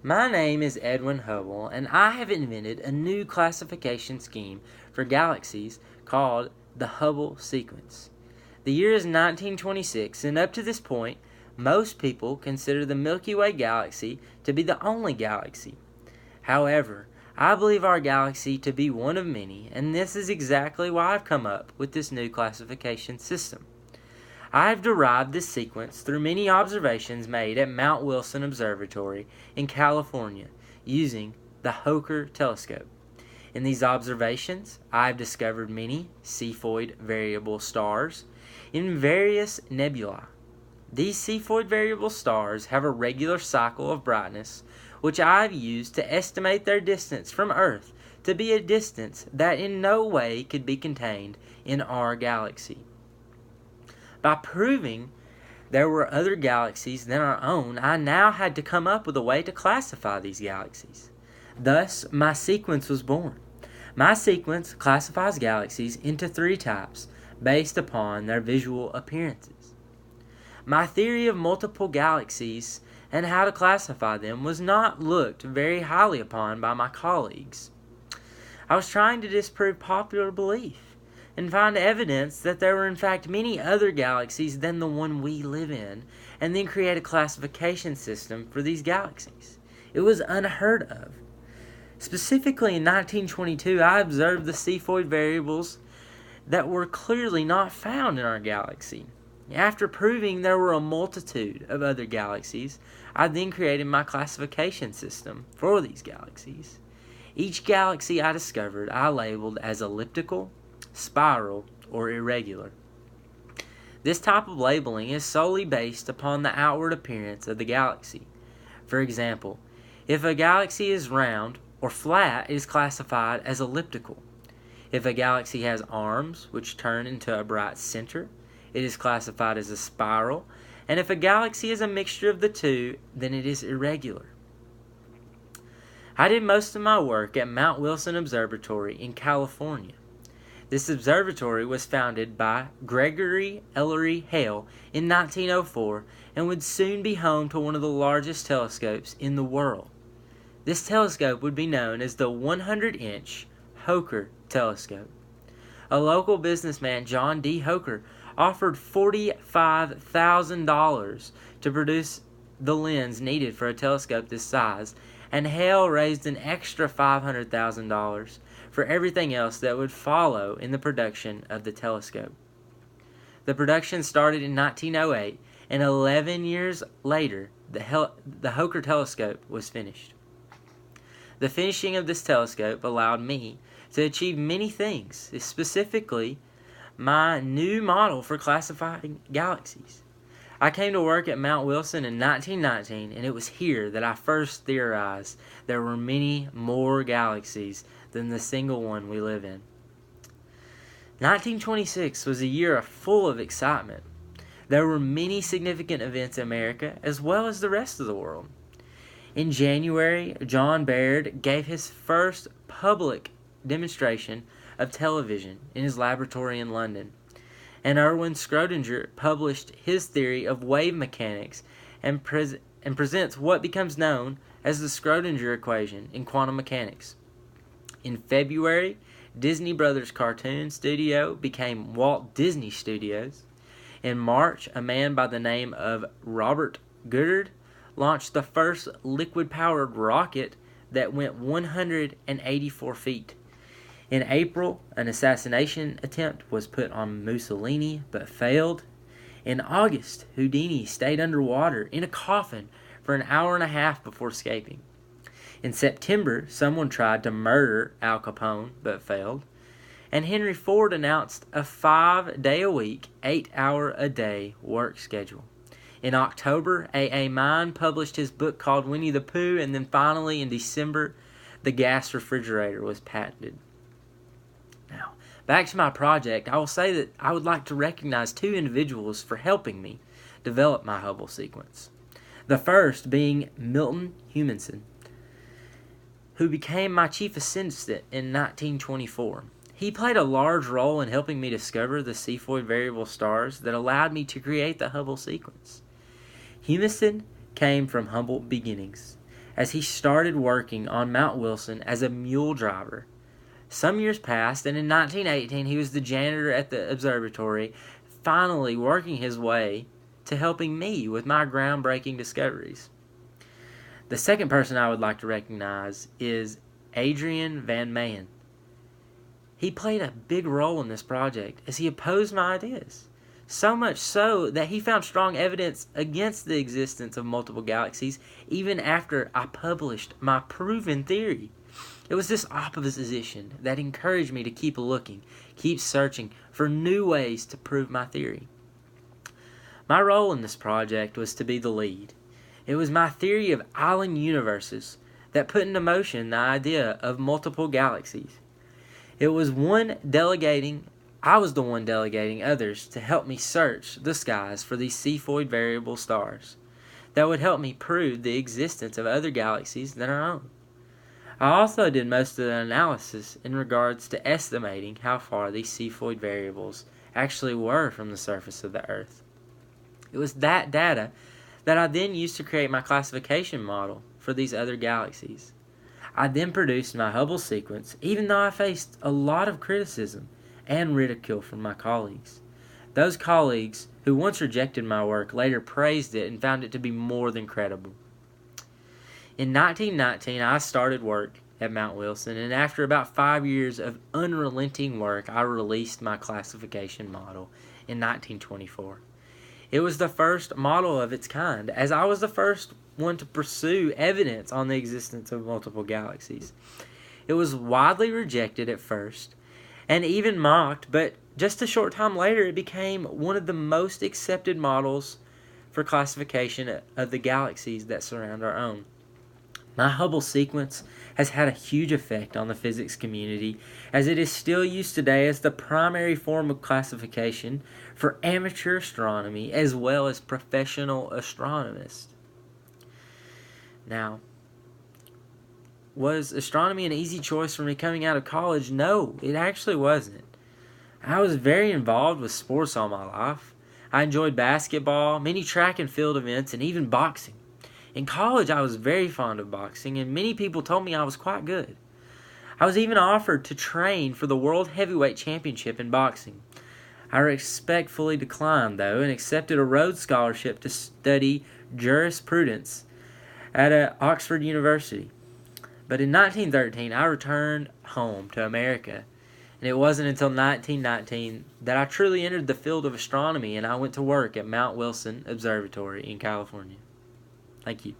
My name is Edwin Hubble, and I have invented a new classification scheme for galaxies called the Hubble sequence. The year is 1926, and up to this point, most people consider the Milky Way galaxy to be the only galaxy. However, I believe our galaxy to be one of many, and this is exactly why I've come up with this new classification system. I have derived this sequence through many observations made at Mount Wilson Observatory in California using the Hooker telescope. In these observations, I have discovered many Cepheid variable stars in various nebulae. These Cepheid variable stars have a regular cycle of brightness, which I have used to estimate their distance from Earth to be a distance that in no way could be contained in our galaxy. By proving there were other galaxies than our own, I now had to come up with a way to classify these galaxies. Thus, my sequence was born. My sequence classifies galaxies into three types based upon their visual appearances. My theory of multiple galaxies and how to classify them was not looked very highly upon by my colleagues. I was trying to disprove popular belief and find evidence that there were in fact many other galaxies than the one we live in, and then create a classification system for these galaxies. It was unheard of. Specifically in 1922, I observed the Cepheid variables that were clearly not found in our galaxy. After proving there were a multitude of other galaxies, I then created my classification system for these galaxies. Each galaxy I discovered, I labeled as elliptical, spiral, or irregular. This type of labeling is solely based upon the outward appearance of the galaxy. For example, if a galaxy is round or flat, it is classified as elliptical. If a galaxy has arms which turn into a bright center, it is classified as a spiral, and if a galaxy is a mixture of the two, then it is irregular. I did most of my work at Mount Wilson Observatory in California. This observatory was founded by Gregory Ellery Hale in 1904 and would soon be home to one of the largest telescopes in the world. This telescope would be known as the 100-inch Hooker telescope. A local businessman, John D. Hooker, offered $45,000 to produce the lens needed for a telescope this size, and Hale raised an extra $500,000 for everything else that would follow in the production of the telescope. The production started in 1908, and 11 years later, the Hooker telescope was finished. The finishing of this telescope allowed me to achieve many things, specifically my new model for classifying galaxies. I came to work at Mount Wilson in 1919, and it was here that I first theorized there were many more galaxies than the single one we live in. 1926 was a year full of excitement. There were many significant events in America as well as the rest of the world. In January, John Baird gave his first public demonstration of television in his laboratory in London, and Erwin Schrödinger published his theory of wave mechanics and presents what becomes known as the Schrödinger equation in quantum mechanics. In February, Disney Brothers Cartoon Studio became Walt Disney Studios. In March, a man by the name of Robert Goddard launched the first liquid-powered rocket that went 184 feet. In April, an assassination attempt was put on Mussolini but failed. In August, Houdini stayed underwater in a coffin for an hour and a half before escaping. In September, someone tried to murder Al Capone but failed. And Henry Ford announced a 5-day-a-week, 8-hour-a-day work schedule. In October, A.A. Mine published his book called Winnie the Pooh, and then finally in December, the gas refrigerator was patented. Now, back to my project, I will say that I would like to recognize two individuals for helping me develop my Hubble sequence. The first being Milton Humason, who became my chief assistant in 1924. He played a large role in helping me discover the Cepheid variable stars that allowed me to create the Hubble sequence. Humason came from humble beginnings. as he started working on Mount Wilson as a mule driver. Some years passed, and in 1918 he was the janitor at the observatory, finally working his way to helping me with my groundbreaking discoveries. The second person I would like to recognize is Adrian Van Mayen. He played a big role in this project as he opposed my ideas. So much so that he found strong evidence against the existence of multiple galaxies even after I published my proven theory. It was this opposition that encouraged me to keep looking, keep searching for new ways to prove my theory. My role in this project was to be the lead. It was my theory of island universes that put into motion the idea of multiple galaxies. I was the one delegating others to help me search the skies for these Cepheid variable stars that would help me prove the existence of other galaxies than our own. I also did most of the analysis in regards to estimating how far these Cepheid variables actually were from the surface of the Earth. It was that data that I then used to create my classification model for these other galaxies. I then produced my Hubble sequence, even though I faced a lot of criticism and ridicule from my colleagues. Those colleagues who once rejected my work later praised it and found it to be more than credible. In 1919, I started work at Mount Wilson, and after about 5 years of unrelenting work, I released my classification model in 1924. It was the first model of its kind, as I was the first one to pursue evidence on the existence of multiple galaxies. It was widely rejected at first, and even mocked, but just a short time later it became one of the most accepted models for classification of the galaxies that surround our own. My Hubble sequence has had a huge effect on the physics community, as it is still used today as the primary form of classification for amateur astronomy as well as professional astronomists. Now, was astronomy an easy choice for me coming out of college? No, it actually wasn't. I was very involved with sports all my life. I enjoyed basketball, many track and field events, and even boxing. In college, I was very fond of boxing, and many people told me I was quite good. I was even offered to train for the World Heavyweight Championship in boxing. I respectfully declined, though, and accepted a Rhodes Scholarship to study jurisprudence at Oxford University. But in 1913, I returned home to America, and it wasn't until 1919 that I truly entered the field of astronomy, and I went to work at Mount Wilson Observatory in California. Thank you.